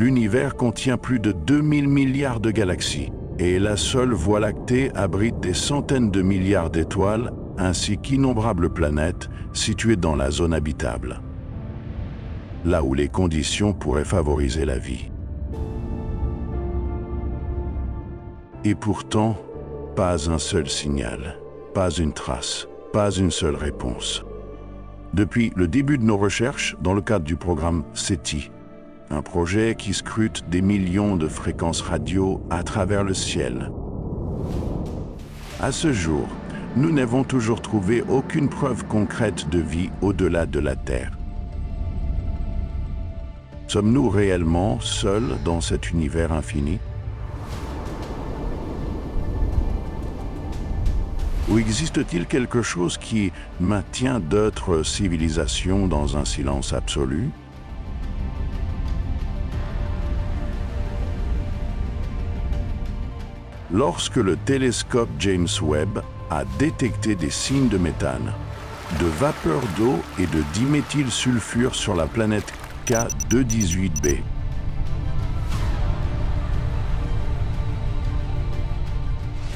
L'univers contient plus de 2000 milliards de galaxies et la seule Voie lactée abrite des centaines de milliards d'étoiles ainsi qu'innombrables planètes situées dans la zone habitable, là où les conditions pourraient favoriser la vie. Et pourtant, pas un seul signal, pas une trace, pas une seule réponse. Depuis le début de nos recherches dans le cadre du programme SETI, un projet qui scrute des millions de fréquences radio à travers le ciel. À ce jour, nous n'avons toujours trouvé aucune preuve concrète de vie au-delà de la Terre. Sommes-nous réellement seuls dans cet univers infini? Ou existe-t-il quelque chose qui maintient d'autres civilisations dans un silence absolu? Lorsque le télescope James Webb a détecté des signes de méthane, de vapeur d'eau et de diméthylsulfure sur la planète K218b,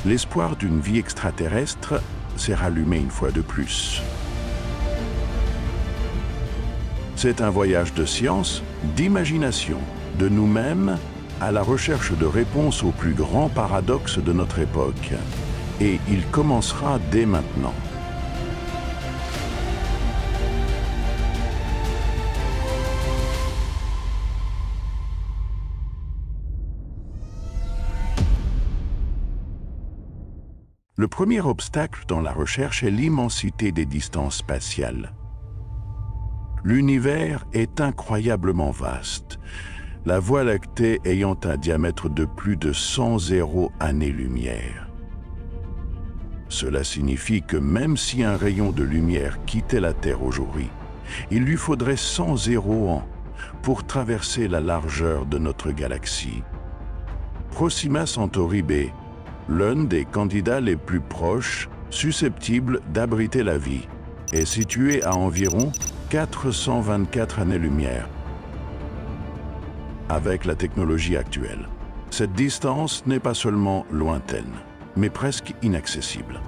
l'espoir d'une vie extraterrestre s'est rallumé une fois de plus. C'est un voyage de science, d'imagination, de nous-mêmes à la recherche de réponses aux plus grands paradoxes de notre époque. Et il commencera dès maintenant. Le premier obstacle dans la recherche est l'immensité des distances spatiales. L'univers est incroyablement vaste, la Voie lactée ayant un diamètre de plus de 100 années-lumière. Cela signifie que même si un rayon de lumière quittait la Terre aujourd'hui, il lui faudrait 100 ans pour traverser la largeur de notre galaxie. Proxima Centauri B, l'un des candidats les plus proches susceptibles d'abriter la vie, est situé à environ 424 années-lumière. Avec la technologie actuelle, cette distance n'est pas seulement lointaine, mais presque inaccessible.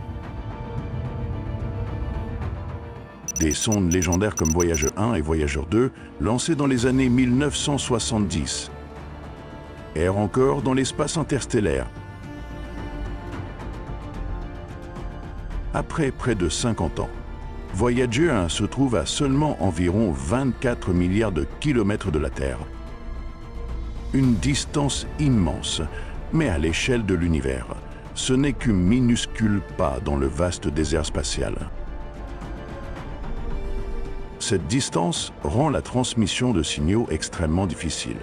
Des sondes légendaires comme Voyager 1 et Voyager 2, lancées dans les années 1970, errent encore dans l'espace interstellaire. Après près de 50 ans, Voyager 1 se trouve à seulement environ 24 milliards de kilomètres de la Terre. Une distance immense, mais à l'échelle de l'univers, ce n'est qu'un minuscule pas dans le vaste désert spatial. Cette distance rend la transmission de signaux extrêmement difficile.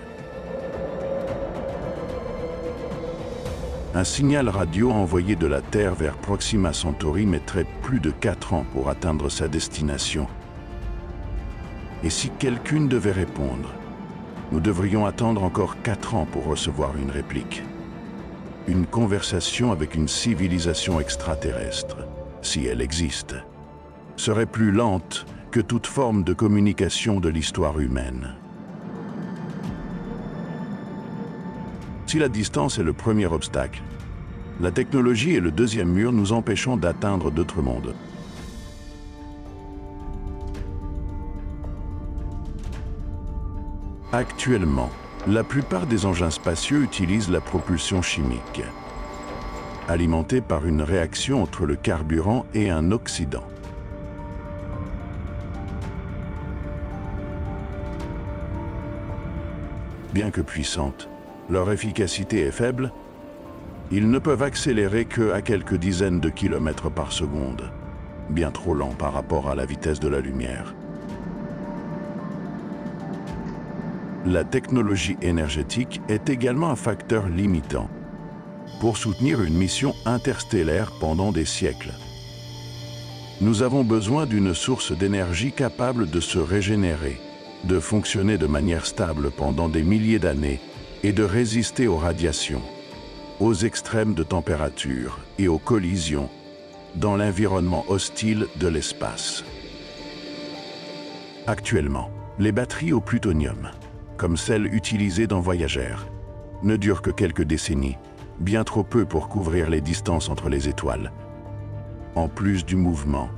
Un signal radio envoyé de la Terre vers Proxima Centauri mettrait plus de 4 ans pour atteindre sa destination. Et si quelqu'un devait répondre, nous devrions attendre encore 4 ans pour recevoir une réplique. Une conversation avec une civilisation extraterrestre, si elle existe, serait plus lente que toute forme de communication de l'histoire humaine. Si la distance est le premier obstacle, la technologie est le deuxième mur nous empêchant d'atteindre d'autres mondes. Actuellement, la plupart des engins spatiaux utilisent la propulsion chimique, alimentée par une réaction entre le carburant et un oxydant. Bien que puissantes, leur efficacité est faible. Ils ne peuvent accélérer qu'à quelques dizaines de kilomètres par seconde, bien trop lent par rapport à la vitesse de la lumière. La technologie énergétique est également un facteur limitant pour soutenir une mission interstellaire pendant des siècles. Nous avons besoin d'une source d'énergie capable de se régénérer, de fonctionner de manière stable pendant des milliers d'années et de résister aux radiations, aux extrêmes de température et aux collisions dans l'environnement hostile de l'espace. Actuellement, les batteries au plutonium, comme celle utilisée dans Voyager, ne dure que quelques décennies, bien trop peu pour couvrir les distances entre les étoiles. En plus du mouvement,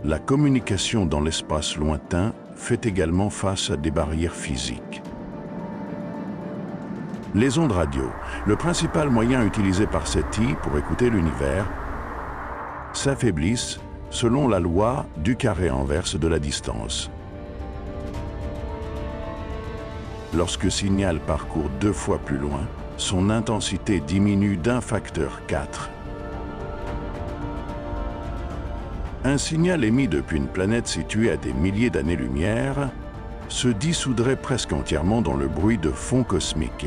la communication dans l'espace lointain fait également face à des barrières physiques. Les ondes radio, le principal moyen utilisé par SETI pour écouter l'univers, s'affaiblissent selon la loi du carré inverse de la distance. Lorsque signal parcourt 2 fois plus loin, son intensité diminue d'un facteur 4. Un signal émis depuis une planète située à des milliers d'années-lumière se dissoudrait presque entièrement dans le bruit de fond cosmique,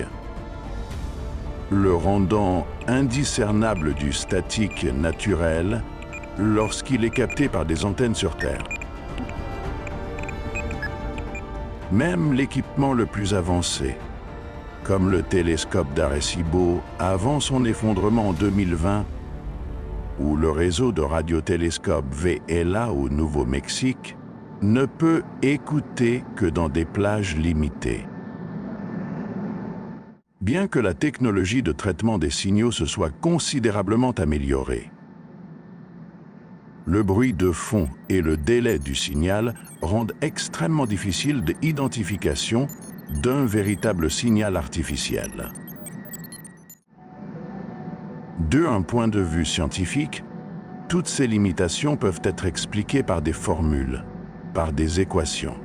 le rendant indiscernable du statique naturel lorsqu'il est capté par des antennes sur Terre. Même l'équipement le plus avancé, comme le télescope d'Arecibo avant son effondrement en 2020, ou le réseau de radiotélescopes VLA au Nouveau-Mexique, ne peut écouter que dans des plages limitées. Bien que la technologie de traitement des signaux se soit considérablement améliorée, le bruit de fond et le délai du signal rendent extrêmement difficile l'identification d'un véritable signal artificiel. D'un point de vue scientifique, toutes ces limitations peuvent être expliquées par des formules, par des équations.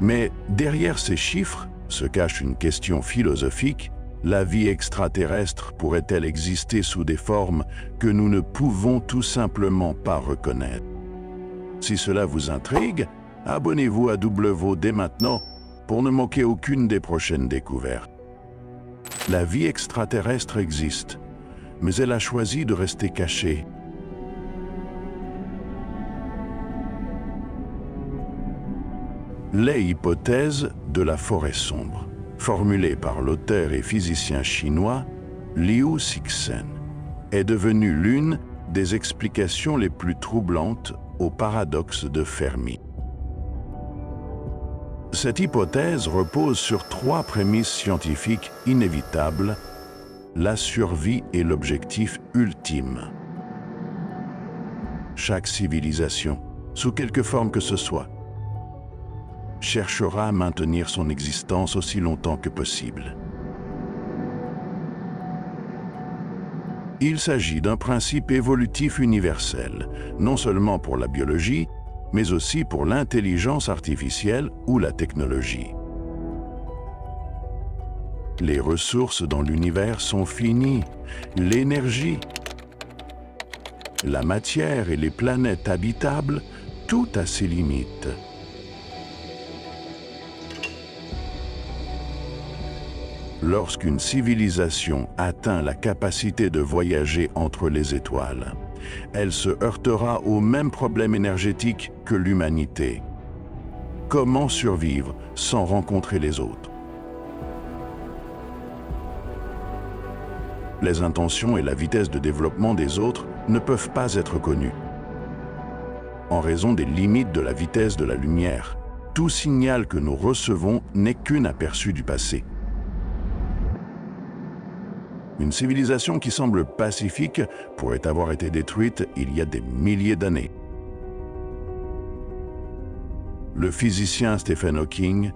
Mais derrière ces chiffres se cache une question philosophique. La vie extraterrestre pourrait-elle exister sous des formes que nous ne pouvons tout simplement pas reconnaître? Si cela vous intrigue, abonnez-vous à WO dès maintenant pour ne manquer aucune des prochaines découvertes. La vie extraterrestre existe, mais elle a choisi de rester cachée. Les hypothèses de la forêt sombre, formulée par l'auteur et physicien chinois Liu Cixin, est devenue l'une des explications les plus troublantes au paradoxe de Fermi. Cette hypothèse repose sur 3 prémices scientifiques inévitables: la survie est l'objectif ultime. Chaque civilisation, sous quelque forme que ce soit, cherchera à maintenir son existence aussi longtemps que possible. Il s'agit d'un principe évolutif universel, non seulement pour la biologie, mais aussi pour l'intelligence artificielle ou la technologie. Les ressources dans l'univers sont finies, l'énergie, la matière et les planètes habitables, tout a ses limites. Lorsqu'une civilisation atteint la capacité de voyager entre les étoiles, elle se heurtera au même problème énergétique que l'humanité. Comment survivre sans rencontrer les autres? Les intentions et la vitesse de développement des autres ne peuvent pas être connues. En raison des limites de la vitesse de la lumière, tout signal que nous recevons n'est qu'un aperçu du passé. Une civilisation qui semble pacifique pourrait avoir été détruite il y a des milliers d'années. Le physicien Stephen Hawking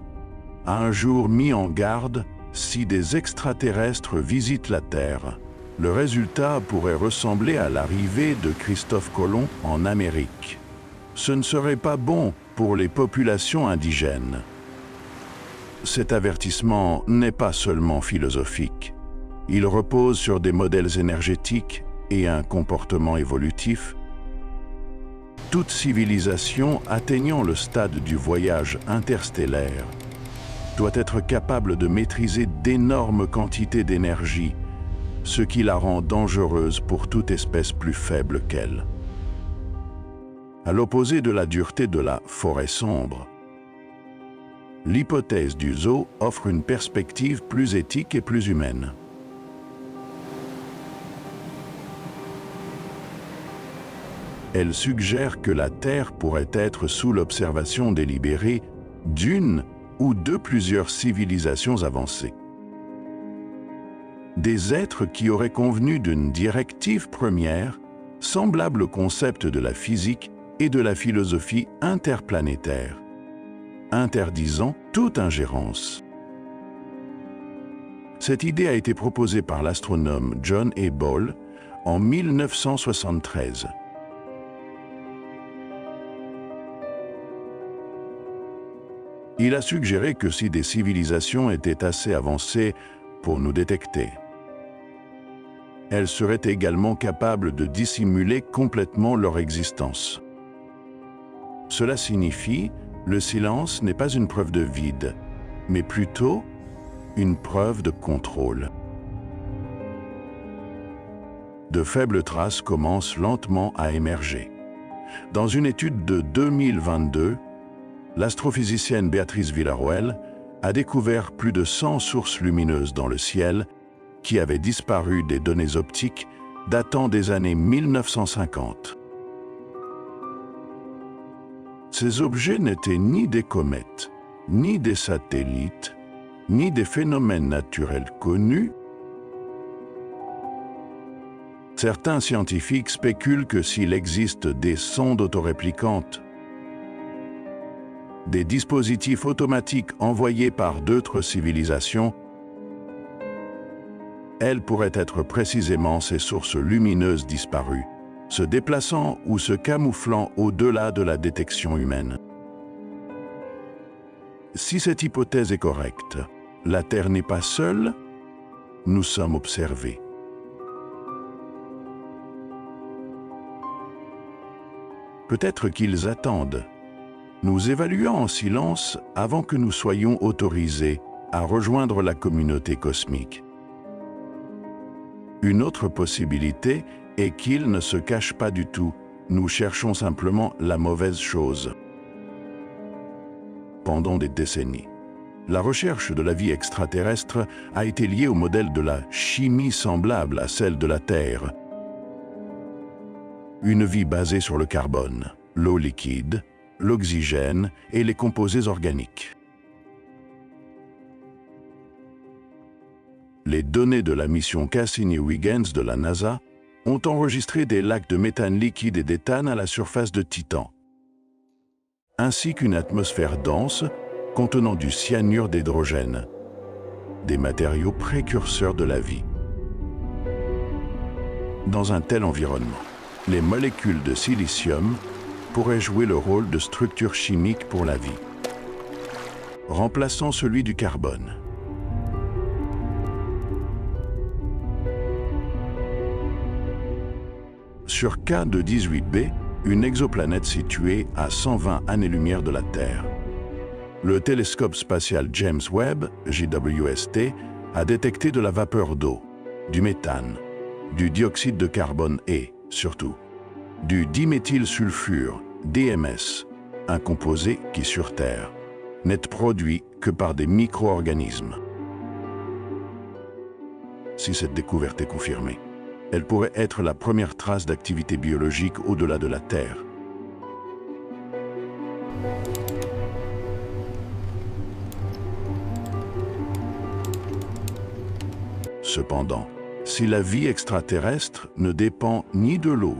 a un jour mis en garde: si des extraterrestres visitent la Terre, le résultat pourrait ressembler à l'arrivée de Christophe Colomb en Amérique. Ce ne serait pas bon pour les populations indigènes. Cet avertissement n'est pas seulement philosophique. Il repose sur des modèles énergétiques et un comportement évolutif. Toute civilisation atteignant le stade du voyage interstellaire doit être capable de maîtriser d'énormes quantités d'énergie, ce qui la rend dangereuse pour toute espèce plus faible qu'elle. À l'opposé de la dureté de la forêt sombre, l'hypothèse du zoo offre une perspective plus éthique et plus humaine. Elle suggère que la Terre pourrait être sous l'observation délibérée d'une ou de plusieurs civilisations avancées. Des êtres qui auraient convenu d'une directive première, semblable au concept de la physique et de la philosophie interplanétaire, interdisant toute ingérence. Cette idée a été proposée par l'astronome John A. Ball en 1973. Il a suggéré que si des civilisations étaient assez avancées pour nous détecter, elles seraient également capables de dissimuler complètement leur existence. Cela signifie, le silence n'est pas une preuve de vide, mais plutôt une preuve de contrôle. De faibles traces commencent lentement à émerger. Dans une étude de 2022, l'astrophysicienne Béatrice Villarroel a découvert plus de 100 sources lumineuses dans le ciel qui avaient disparu des données optiques datant des années 1950. Ces objets n'étaient ni des comètes, ni des satellites, ni des phénomènes naturels connus. Certains scientifiques spéculent que s'il existe des sondes autoréplicantes, des dispositifs automatiques envoyés par d'autres civilisations, elles pourraient être précisément ces sources lumineuses disparues, se déplaçant ou se camouflant au-delà de la détection humaine. Si cette hypothèse est correcte, la Terre n'est pas seule, nous sommes observés. Peut-être qu'ils attendent, nous évaluant en silence avant que nous soyons autorisés à rejoindre la communauté cosmique. Une autre possibilité est qu'ils ne se cachent pas du tout, nous cherchons simplement la mauvaise chose. Pendant des décennies, la recherche de la vie extraterrestre a été liée au modèle de la chimie semblable à celle de la Terre. Une vie basée sur le carbone, l'eau liquide, l'oxygène et les composés organiques. Les données de la mission Cassini-Huygens de la NASA ont enregistré des lacs de méthane liquide et d'éthane à la surface de Titan, ainsi qu'une atmosphère dense contenant du cyanure d'hydrogène, des matériaux précurseurs de la vie. Dans un tel environnement, les molécules de silicium pourraient jouer le rôle de structure chimique pour la vie, remplaçant celui du carbone. Sur K2-18b, une exoplanète située à 120 années-lumière de la Terre, le télescope spatial James Webb, JWST, a détecté de la vapeur d'eau, du méthane, du dioxyde de carbone et, surtout, du diméthylsulfure, DMS, un composé qui, sur Terre, n'est produit que par des micro-organismes. Si cette découverte est confirmée, elle pourrait être la première trace d'activité biologique au-delà de la Terre. Cependant, si la vie extraterrestre ne dépend ni de l'eau,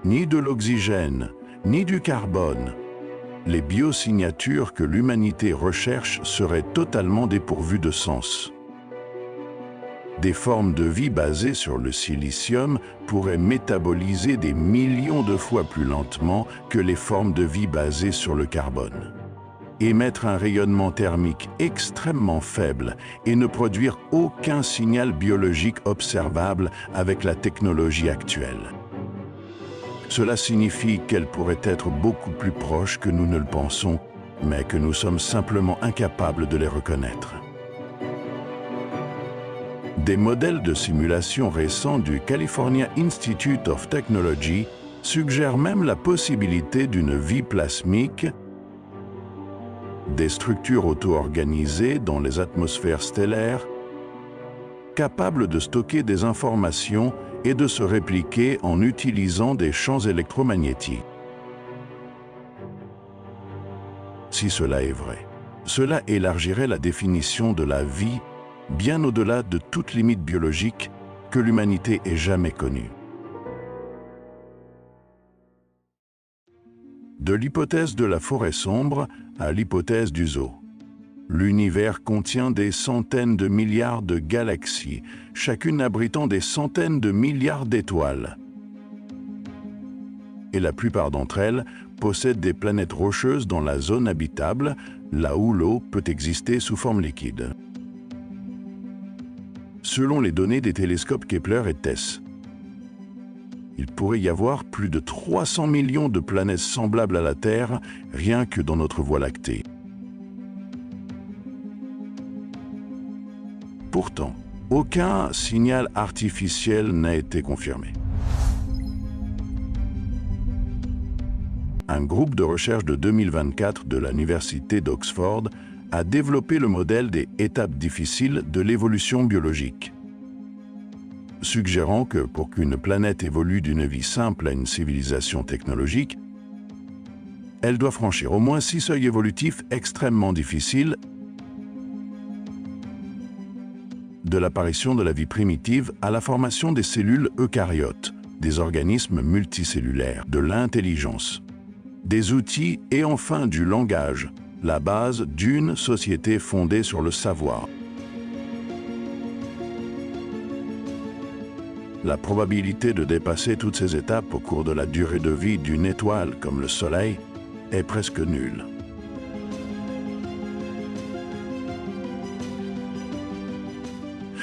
ni de l'oxygène, ni du carbone, les biosignatures que l'humanité recherche seraient totalement dépourvues de sens. Des formes de vie basées sur le silicium pourraient métaboliser des millions de fois plus lentement que les formes de vie basées sur le carbone, émettre un rayonnement thermique extrêmement faible et ne produire aucun signal biologique observable avec la technologie actuelle. Cela signifie qu'elles pourraient être beaucoup plus proches que nous ne le pensons, mais que nous sommes simplement incapables de les reconnaître. Des modèles de simulation récents du California Institute of Technology suggèrent même la possibilité d'une vie plasmique, des structures auto-organisées dans les atmosphères stellaires, capables de stocker des informations et de se répliquer en utilisant des champs électromagnétiques. Si cela est vrai, cela élargirait la définition de la vie bien au-delà de toute limite biologique que l'humanité ait jamais connue. De l'hypothèse de la forêt sombre à l'hypothèse du zoo. L'univers contient des centaines de milliards de galaxies, chacune abritant des centaines de milliards d'étoiles. Et la plupart d'entre elles possèdent des planètes rocheuses dans la zone habitable, là où l'eau peut exister sous forme liquide. Selon les données des télescopes Kepler et TESS, il pourrait y avoir plus de 300 millions de planètes semblables à la Terre, rien que dans notre Voie lactée. Pourtant, aucun signal artificiel n'a été confirmé. Un groupe de recherche de 2024 de l'Université d'Oxford a développé le modèle des étapes difficiles de l'évolution biologique, suggérant que pour qu'une planète évolue d'une vie simple à une civilisation technologique, elle doit franchir au moins 6 seuils évolutifs extrêmement difficiles, de l'apparition de la vie primitive à la formation des cellules eucaryotes, des organismes multicellulaires, de l'intelligence, des outils et enfin du langage, la base d'une société fondée sur le savoir. La probabilité de dépasser toutes ces étapes au cours de la durée de vie d'une étoile comme le Soleil est presque nulle.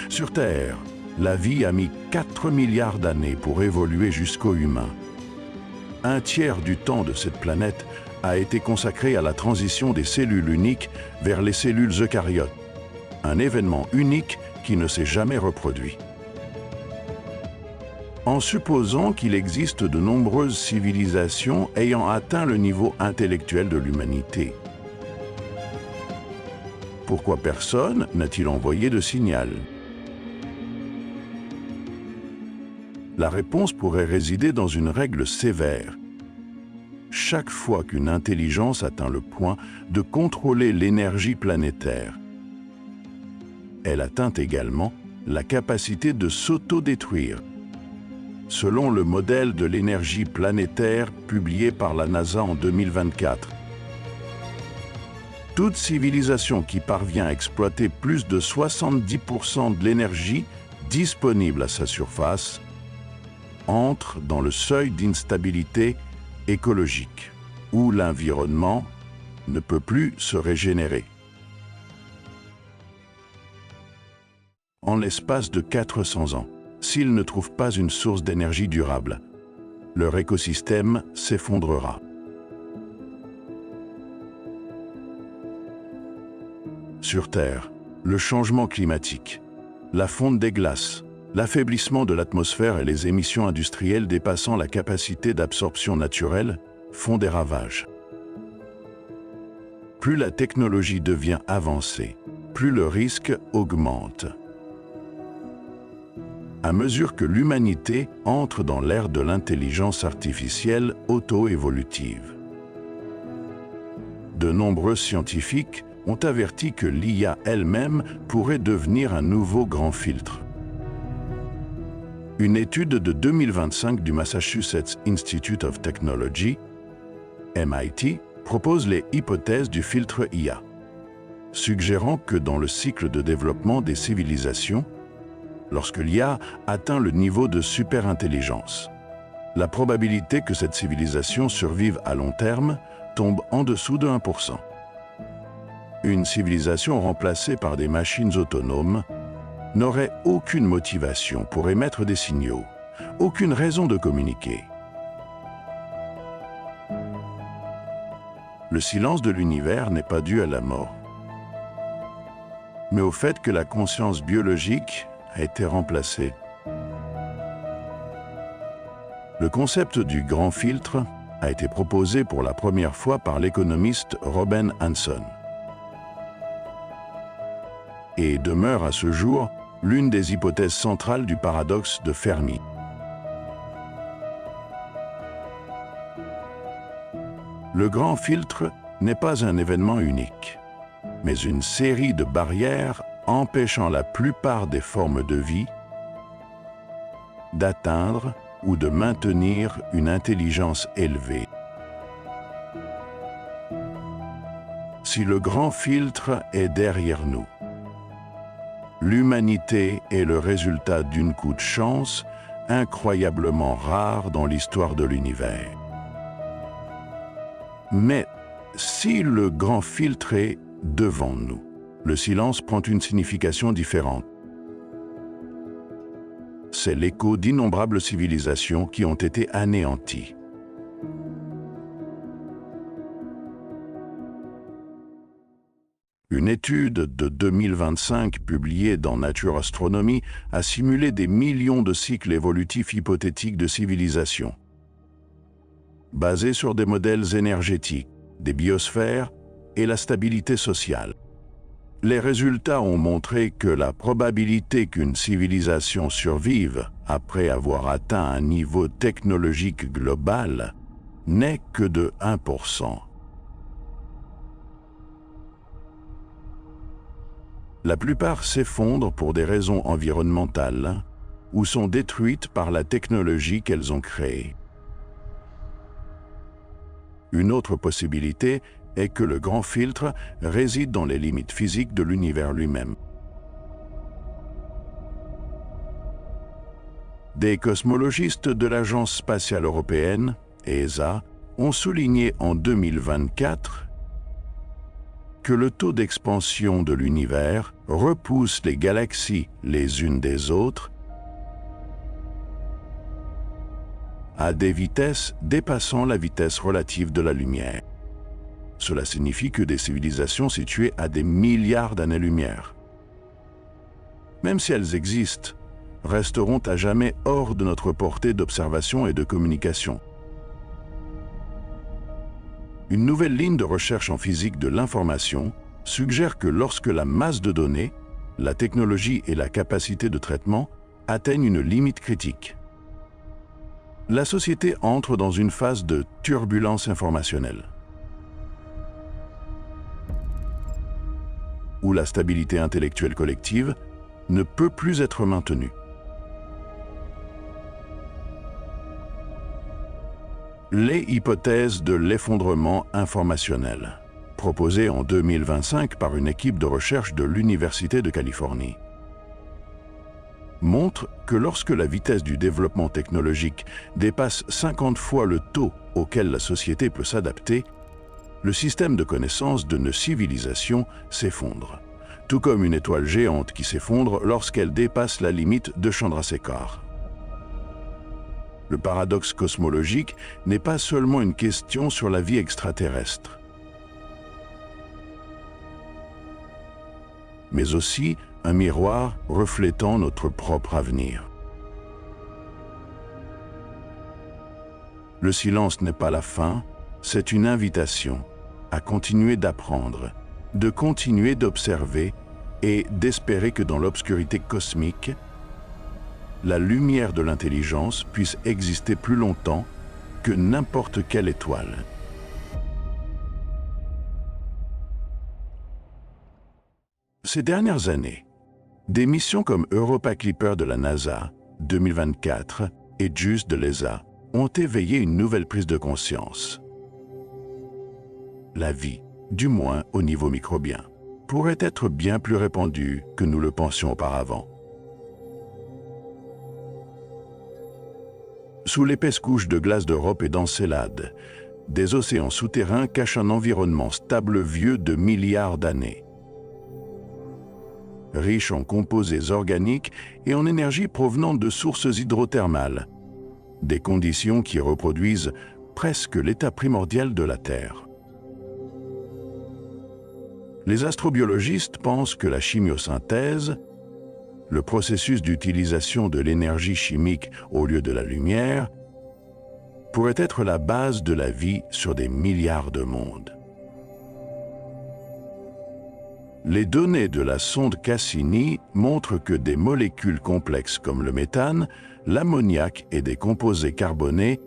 Sur Terre, la vie a mis 4 milliards d'années pour évoluer jusqu'au humain. Un tiers du temps de cette planète a été consacré à la transition des cellules uniques vers les cellules eucaryotes, un événement unique qui ne s'est jamais reproduit. En supposant qu'il existe de nombreuses civilisations ayant atteint le niveau intellectuel de l'humanité, pourquoi personne n'a-t-il envoyé de signal? La réponse pourrait résider dans une règle sévère. Chaque fois qu'une intelligence atteint le point de contrôler l'énergie planétaire, elle atteint également la capacité de s'autodétruire. Selon le modèle de l'énergie planétaire publié par la NASA en 2024. Toute civilisation qui parvient à exploiter plus de 70% de l'énergie disponible à sa surface entre dans le seuil d'instabilité écologique, où l'environnement ne peut plus se régénérer. En l'espace de 400 ans, s'ils ne trouvent pas une source d'énergie durable, leur écosystème s'effondrera. Sur Terre, le changement climatique, la fonte des glaces, l'affaiblissement de l'atmosphère et les émissions industrielles dépassant la capacité d'absorption naturelle font des ravages. Plus la technologie devient avancée, plus le risque augmente. À mesure que l'humanité entre dans l'ère de l'intelligence artificielle auto-évolutive. De nombreux scientifiques ont averti que l'IA elle-même pourrait devenir un nouveau grand filtre. Une étude de 2025 du Massachusetts Institute of Technology, MIT, propose les hypothèses du filtre IA, suggérant que dans le cycle de développement des civilisations, lorsque l'IA atteint le niveau de superintelligence, la probabilité que cette civilisation survive à long terme tombe en dessous de 1%. Une civilisation remplacée par des machines autonomes n'aurait aucune motivation pour émettre des signaux, aucune raison de communiquer. Le silence de l'univers n'est pas dû à la mort, mais au fait que la conscience biologique a été remplacée. Le concept du grand filtre a été proposé pour la première fois par l'économiste Robin Hanson et demeure à ce jour l'une des hypothèses centrales du paradoxe de Fermi. Le grand filtre n'est pas un événement unique, mais une série de barrières empêchant la plupart des formes de vie d'atteindre ou de maintenir une intelligence élevée. Si le grand filtre est derrière nous, l'humanité est le résultat d'une coup de chance incroyablement rare dans l'histoire de l'univers. Mais si le grand filtre est devant nous, le silence prend une signification différente. C'est l'écho d'innombrables civilisations qui ont été anéanties. Une étude de 2025 publiée dans Nature Astronomy a simulé des millions de cycles évolutifs hypothétiques de civilisations. Basés sur des modèles énergétiques, des biosphères et la stabilité sociale. Les résultats ont montré que la probabilité qu'une civilisation survive après avoir atteint un niveau technologique global n'est que de 1%. La plupart s'effondrent pour des raisons environnementales ou sont détruites par la technologie qu'elles ont créée. Une autre possibilité est que le grand filtre réside dans les limites physiques de l'univers lui-même. Des cosmologistes de l'Agence spatiale européenne, ESA, ont souligné en 2024 que le taux d'expansion de l'univers repousse les galaxies les unes des autres à des vitesses dépassant la vitesse relative de la lumière. Cela signifie que des civilisations situées à des milliards d'années-lumière, même si elles existent, resteront à jamais hors de notre portée d'observation et de communication. Une nouvelle ligne de recherche en physique de l'information suggère que lorsque la masse de données, la technologie et la capacité de traitement atteignent une limite critique, la société entre dans une phase de turbulence informationnelle, où la stabilité intellectuelle collective ne peut plus être maintenue. Les hypothèses de l'effondrement informationnel, proposées en 2025 par une équipe de recherche de l'Université de Californie, montrent que lorsque la vitesse du développement technologique dépasse 50 fois le taux auquel la société peut s'adapter, le système de connaissances de nos civilisations s'effondre, tout comme une étoile géante qui s'effondre lorsqu'elle dépasse la limite de Chandrasekhar. Le paradoxe cosmologique n'est pas seulement une question sur la vie extraterrestre, mais aussi un miroir reflétant notre propre avenir. Le silence n'est pas la fin, c'est une invitation à continuer d'apprendre, de continuer d'observer et d'espérer que dans l'obscurité cosmique, la lumière de l'intelligence puisse exister plus longtemps que n'importe quelle étoile. Ces dernières années, des missions comme Europa Clipper de la NASA, 2024, et JUICE de l'ESA ont éveillé une nouvelle prise de conscience. La vie, du moins au niveau microbien, pourrait être bien plus répandue que nous le pensions auparavant. Sous l'épaisse couche de glace d'Europe et d'Encelade, des océans souterrains cachent un environnement stable vieux de milliards d'années. Riche en composés organiques et en énergie provenant de sources hydrothermales, des conditions qui reproduisent presque l'état primordial de la Terre. Les astrobiologistes pensent que la chimiosynthèse, le processus d'utilisation de l'énergie chimique au lieu de la lumière, pourrait être la base de la vie sur des milliards de mondes. Les données de la sonde Cassini montrent que des molécules complexes comme le méthane, l'ammoniac et des composés carbonés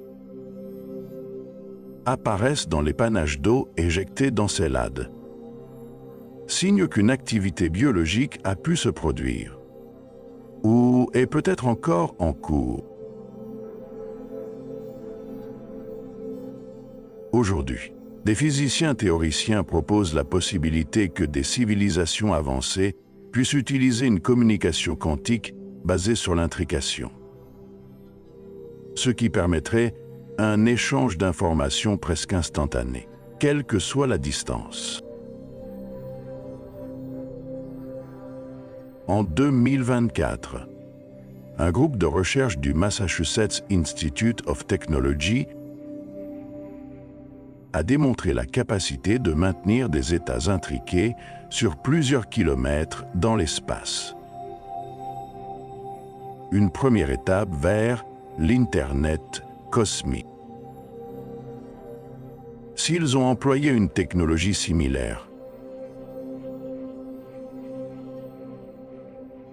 apparaissent dans les panaches d'eau éjectés d'Encelade. Signe qu'une activité biologique a pu se produire, ou est peut-être encore en cours. Aujourd'hui, des physiciens théoriciens proposent la possibilité que des civilisations avancées puissent utiliser une communication quantique basée sur l'intrication, ce qui permettrait un échange d'informations presque instantané, quelle que soit la distance. En 2024, un groupe de recherche du Massachusetts Institute of Technology a démontré la capacité de maintenir des états intriqués sur plusieurs kilomètres dans l'espace. Une première étape vers l'Internet cosmique. S'ils ont employé une technologie similaire,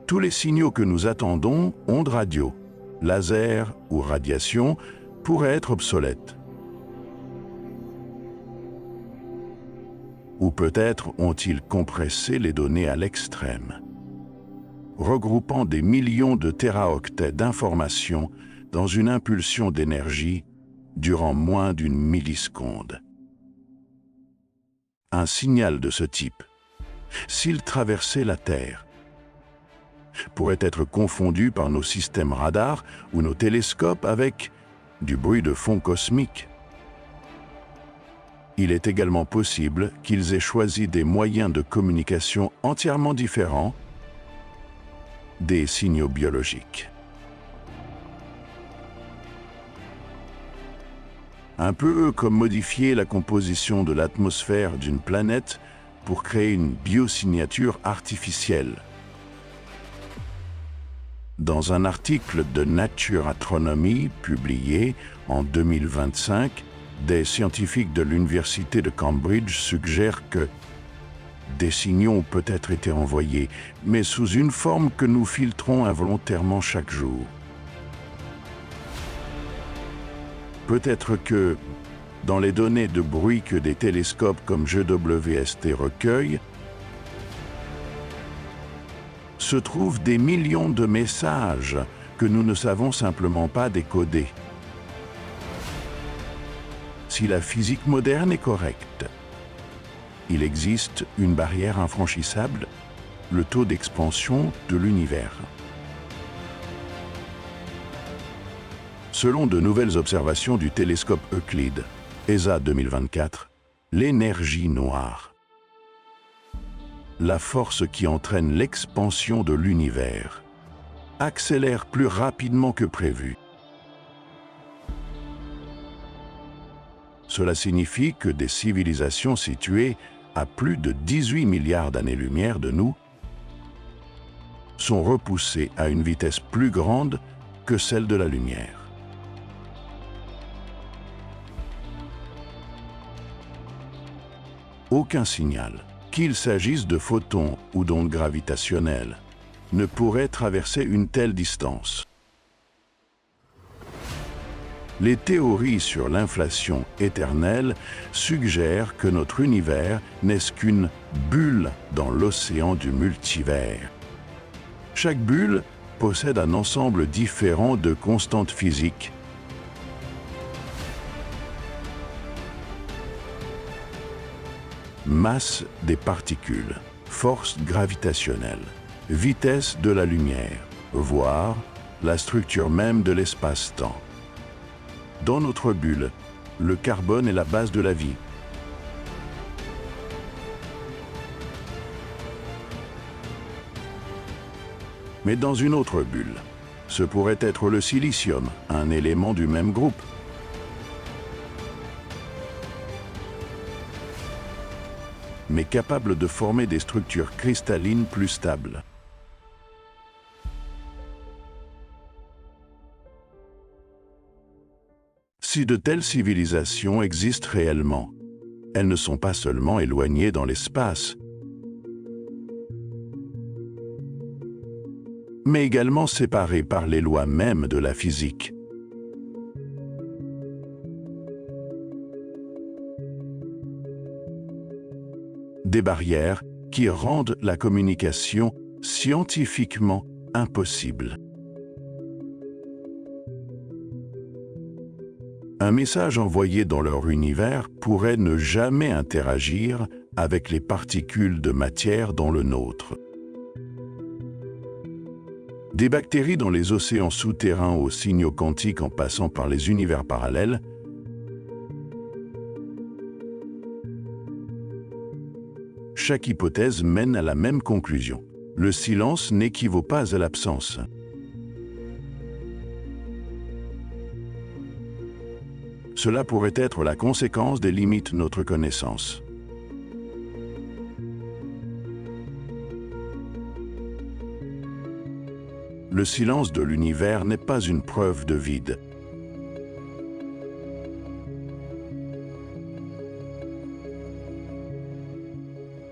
tous les signaux que nous attendons, ondes radio, laser ou radiation, pourraient être obsolètes. Ou peut-être ont-ils compressé les données à l'extrême, regroupant des millions de téraoctets d'informations dans une impulsion d'énergie durant moins d'une milliseconde. Un signal de ce type, s'il traversait la Terre, pourrait être confondu par nos systèmes radars ou nos télescopes avec du bruit de fond cosmique. Il est également possible qu'ils aient choisi des moyens de communication entièrement différents des signaux biologiques. Un peu comme modifier la composition de l'atmosphère d'une planète pour créer une biosignature artificielle. Dans un article de Nature Astronomy publié en 2025, des scientifiques de l'Université de Cambridge suggèrent que des signaux ont peut-être été envoyés, mais sous une forme que nous filtrons involontairement chaque jour. Peut-être que, dans les données de bruit que des télescopes comme JWST recueillent, se trouvent des millions de messages que nous ne savons simplement pas décoder. Si la physique moderne est correcte, il existe une barrière infranchissable, le taux d'expansion de l'univers. Selon de nouvelles observations du télescope Euclide, ESA 2024, l'énergie noire, la force qui entraîne l'expansion de l'univers, accélère plus rapidement que prévu. Cela signifie que des civilisations situées à plus de 18 milliards d'années-lumière de nous sont repoussées à une vitesse plus grande que celle de la lumière. Aucun signal, qu'il s'agisse de photons ou d'ondes gravitationnelles, ne pourrait traverser une telle distance. Les théories sur l'inflation éternelle suggèrent que notre univers n'est qu'une bulle dans l'océan du multivers. Chaque bulle possède un ensemble différent de constantes physiques. Masse des particules, force gravitationnelle, vitesse de la lumière, voire la structure même de l'espace-temps. Dans notre bulle, le carbone est la base de la vie. Mais dans une autre bulle, ce pourrait être le silicium, un élément du même groupe. Mais capable de former des structures cristallines plus stables. Si de telles civilisations existent réellement, elles ne sont pas seulement éloignées dans l'espace, mais également séparées par les lois mêmes de la physique. des barrières qui rendent la communication scientifiquement impossible. Un message envoyé dans leur univers pourrait ne jamais interagir avec les particules de matière dans le nôtre. Des bactéries dans les océans souterrains aux signaux quantiques en passant par les univers parallèles, chaque hypothèse mène à la même conclusion. Le silence n'équivaut pas à l'absence. Cela pourrait être la conséquence des limites de notre connaissance. Le silence de l'univers n'est pas une preuve de vide.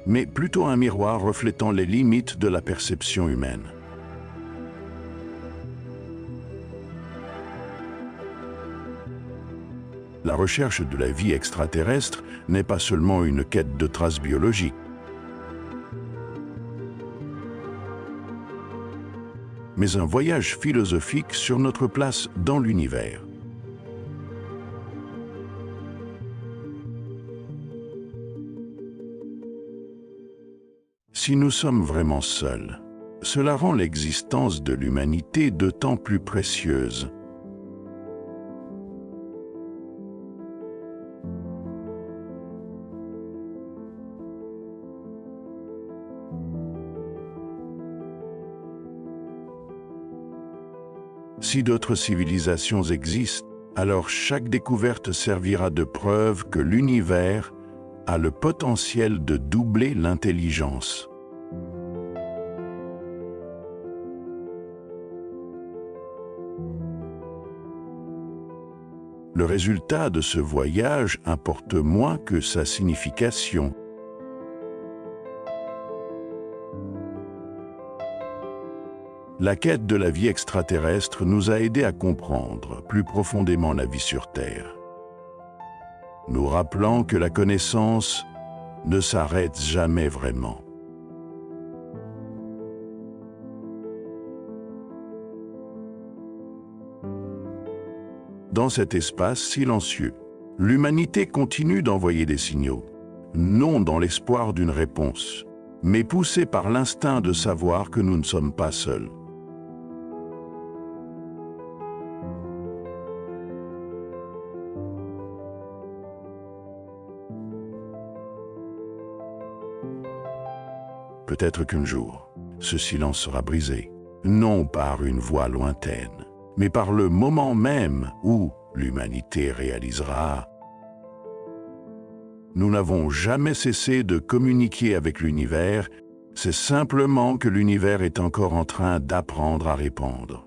Mais plutôt un miroir reflétant les limites de la perception humaine. La recherche de la vie extraterrestre n'est pas seulement une quête de traces biologiques, mais un voyage philosophique sur notre place dans l'univers. Si nous sommes vraiment seuls, cela rend l'existence de l'humanité d'autant plus précieuse. Si d'autres civilisations existent, alors chaque découverte servira de preuve que l'univers a le potentiel de doubler l'intelligence. Le résultat de ce voyage importe moins que sa signification. La quête de la vie extraterrestre nous a aidés à comprendre plus profondément la vie sur Terre, nous rappelant que la connaissance ne s'arrête jamais vraiment. Dans cet espace silencieux, l'humanité continue d'envoyer des signaux, non dans l'espoir d'une réponse, mais poussée par l'instinct de savoir que nous ne sommes pas seuls. Peut-être qu'un jour, ce silence sera brisé, non par une voix lointaine, mais par le moment même où l'humanité réalisera « Nous n'avons jamais cessé de communiquer avec l'univers, c'est simplement que l'univers est encore en train d'apprendre à répondre. »